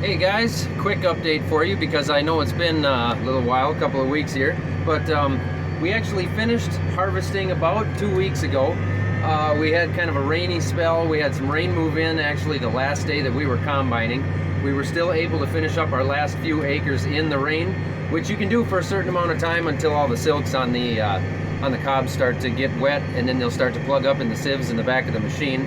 Hey guys, quick update for you because I know it's been a little while, a couple of weeks here, but we actually finished harvesting about 2 weeks ago. We had kind of a rainy spell. We had some rain move in actually the last day that we were combining. We were still able to finish up our last few acres in the rain, which you can do for a certain amount of time until all the silks on the cobs start to get wet, and then they'll start to plug up in the sieves in the back of the machine.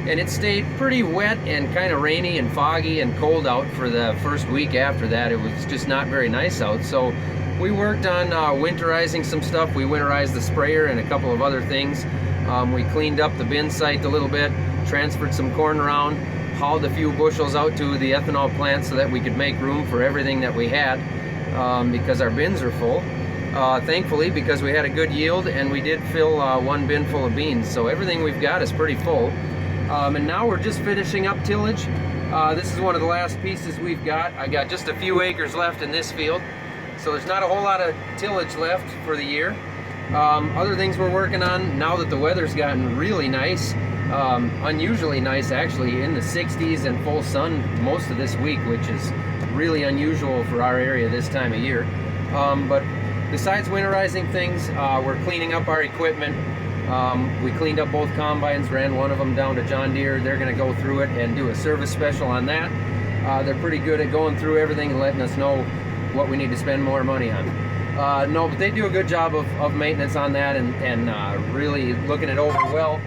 And it stayed pretty wet and kind of rainy and foggy and cold out for the first week after that. It was just not very nice out. So we worked on winterizing some stuff. We winterized the sprayer and a couple of other things. We cleaned up the bin site a little bit, transferred some corn around, hauled a few bushels out to the ethanol plant so that we could make room for everything that we had because our bins are full. Thankfully, because we had a good yield and we did fill one bin full of beans. So everything we've got is pretty full. And now we're just finishing up tillage. This is one of the last pieces we've got. I got just a few acres left in this field, so there's not a whole lot of tillage left for the year. Other things we're working on now that the weather's gotten really nice, unusually nice actually, in the 60s and full sun most of this week, which is really unusual for our area this time of year. But besides winterizing things, we're cleaning up our equipment. We cleaned up both combines, ran one of them down to John Deere. They're going to go through it and do a service special on that. They're pretty good at going through everything and letting us know what we need to spend more money on. No, but they do a good job of maintenance on that and really looking it over well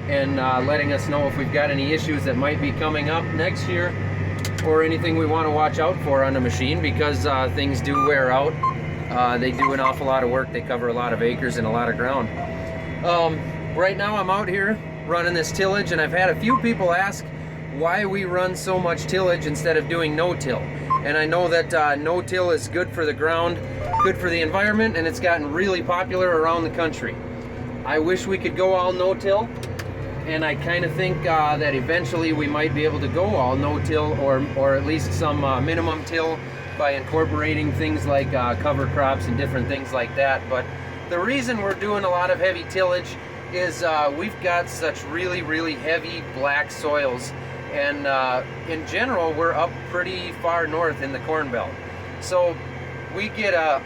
and letting us know if we've got any issues that might be coming up next year or anything we want to watch out for on the machine, because things do wear out. They do an awful lot of work. They cover a lot of acres and a lot of ground. Right now I'm out here running this tillage, and I've had a few people ask why we run so much tillage instead of doing no-till. And I know that no-till is good for the ground, good for the environment, and it's gotten really popular around the country. I wish we could go all no-till, and I kind of think that eventually we might be able to go all no-till or at least some minimum till by incorporating things like cover crops and different things like that. But the reason we're doing a lot of heavy tillage is we've got such really heavy black soils, and in general we're up pretty far north in the Corn Belt. So we get a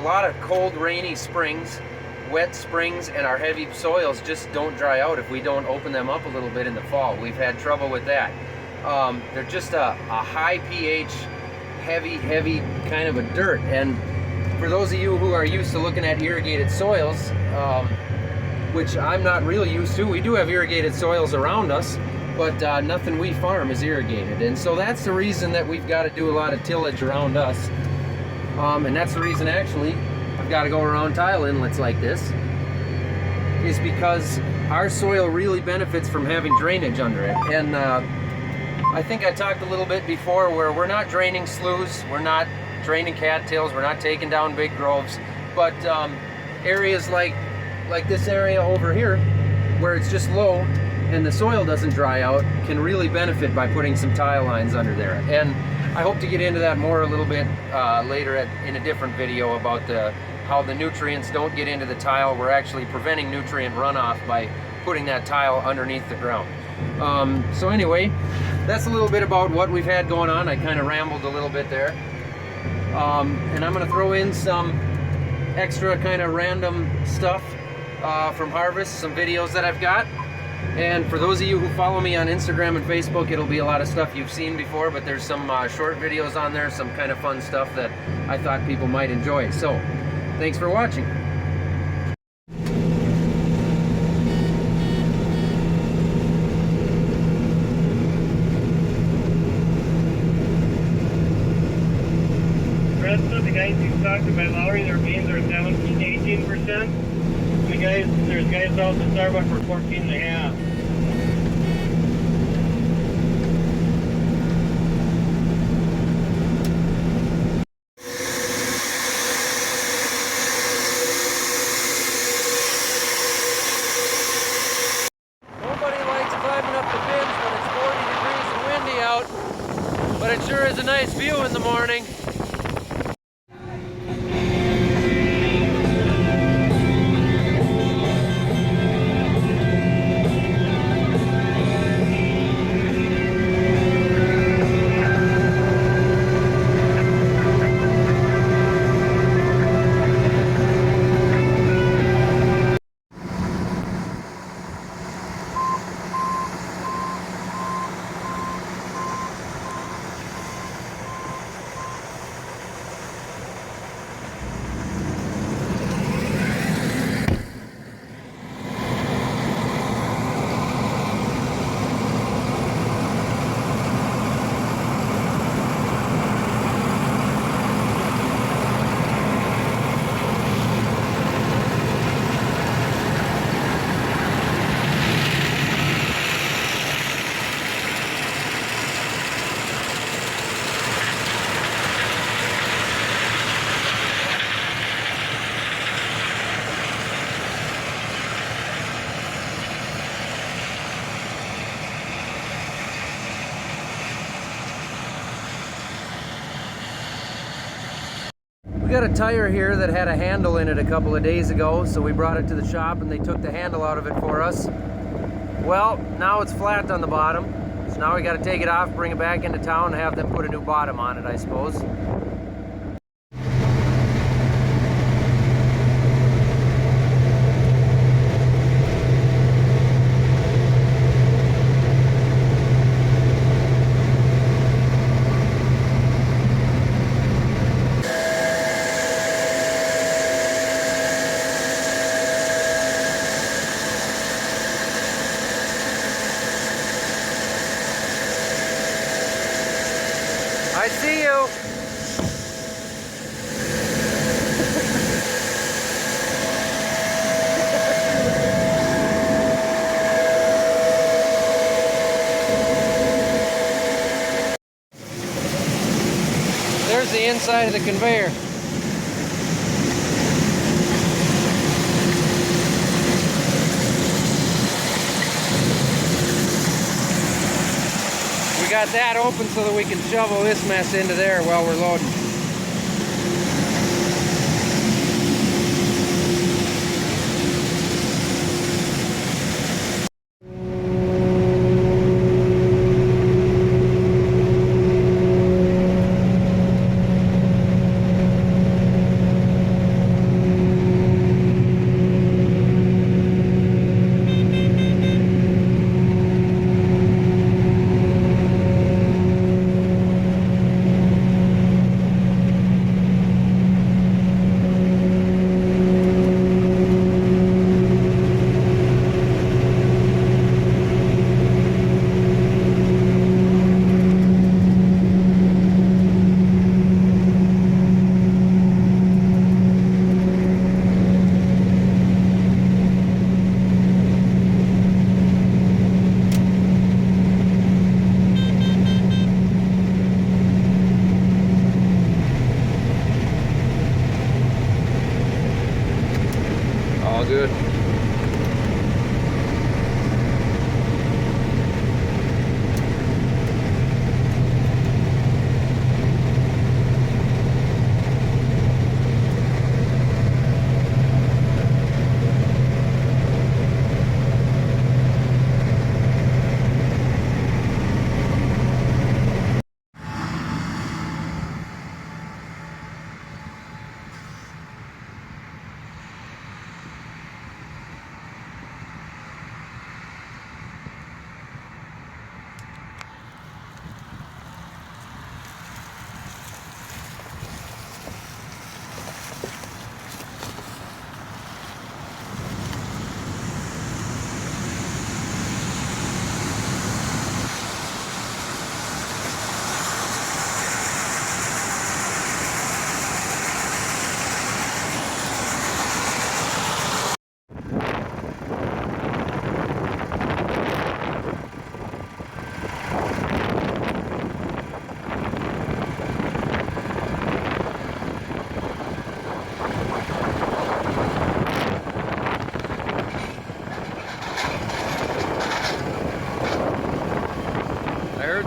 lot of cold, rainy springs, wet springs, and our heavy soils just don't dry out if we don't open them up a little bit in the fall. We've had trouble with that. They're just a high pH, heavy kind of a dirt. And for those of you who are used to looking at irrigated soils, which I'm not really used to, we do have irrigated soils around us, but nothing we farm is irrigated. And so that's the reason that we've got to do a lot of tillage around us. And that's the reason actually I've got to go around tile inlets like this, is because our soil really benefits from having drainage under it. And I think I talked a little bit before where we're not draining sloughs, we're not draining cattails, we're not taking down big groves, but areas like this area over here where it's just low and the soil doesn't dry out can really benefit by putting some tile lines under there. And I hope to get into that more a little bit later in a different video about how the nutrients don't get into the tile. We're actually preventing nutrient runoff by putting that tile underneath the ground. So anyway, that's a little bit about what we've had going on. I kind of rambled a little bit there. And I'm going to throw in some extra kind of random stuff from harvest, some videos that I've got. And for those of you who follow me on Instagram and Facebook, it'll be a lot of stuff you've seen before, but there's some short videos on there, some kind of fun stuff that I thought people might enjoy. So, thanks for watching. The guys you talked to by Lowry, their beans are 17–18%. There's guys out to Starbucks for 14.5. Nobody likes climbing up the bins when it's 40 degrees and windy out, but it sure is a nice view in the morning. We got a tire here that had a handle in it a couple of days ago, so we brought it to the shop and they took the handle out of it for us. Well, now it's flat on the bottom, so now we got to take it off, bring it back into town, and have them put a new bottom on it, I suppose. I see you. There's the inside of the conveyor. We got that open so that we can shovel this mess into there while we're loading. All good.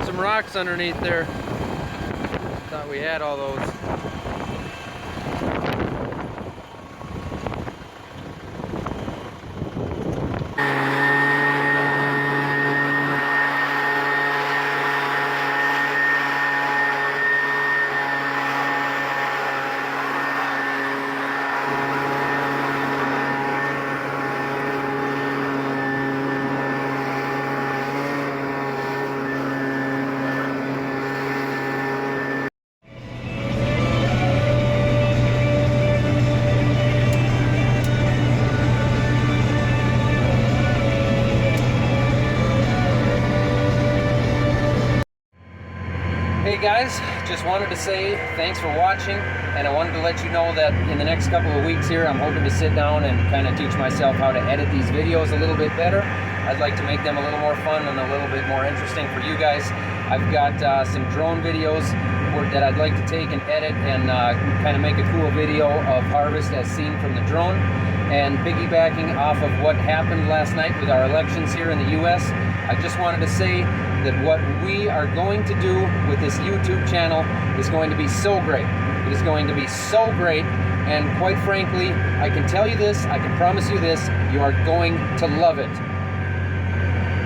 Some rocks underneath there. Thought we had all those. Hey guys, just wanted to say thanks for watching, and I wanted to let you know that in the next couple of weeks here I'm hoping to sit down and kind of teach myself how to edit these videos a little bit better. I'd like to make them a little more fun and a little bit more interesting for you guys. I've got some drone videos that I'd like to take and edit and kind of make a cool video of harvest as seen from the drone. And piggybacking off of what happened last night with our elections here in the US, I just wanted to say that what we are going to do with this YouTube channel is going to be so great. It is going to be so great, and quite frankly, I can tell you this, I can promise you this, you are going to love it.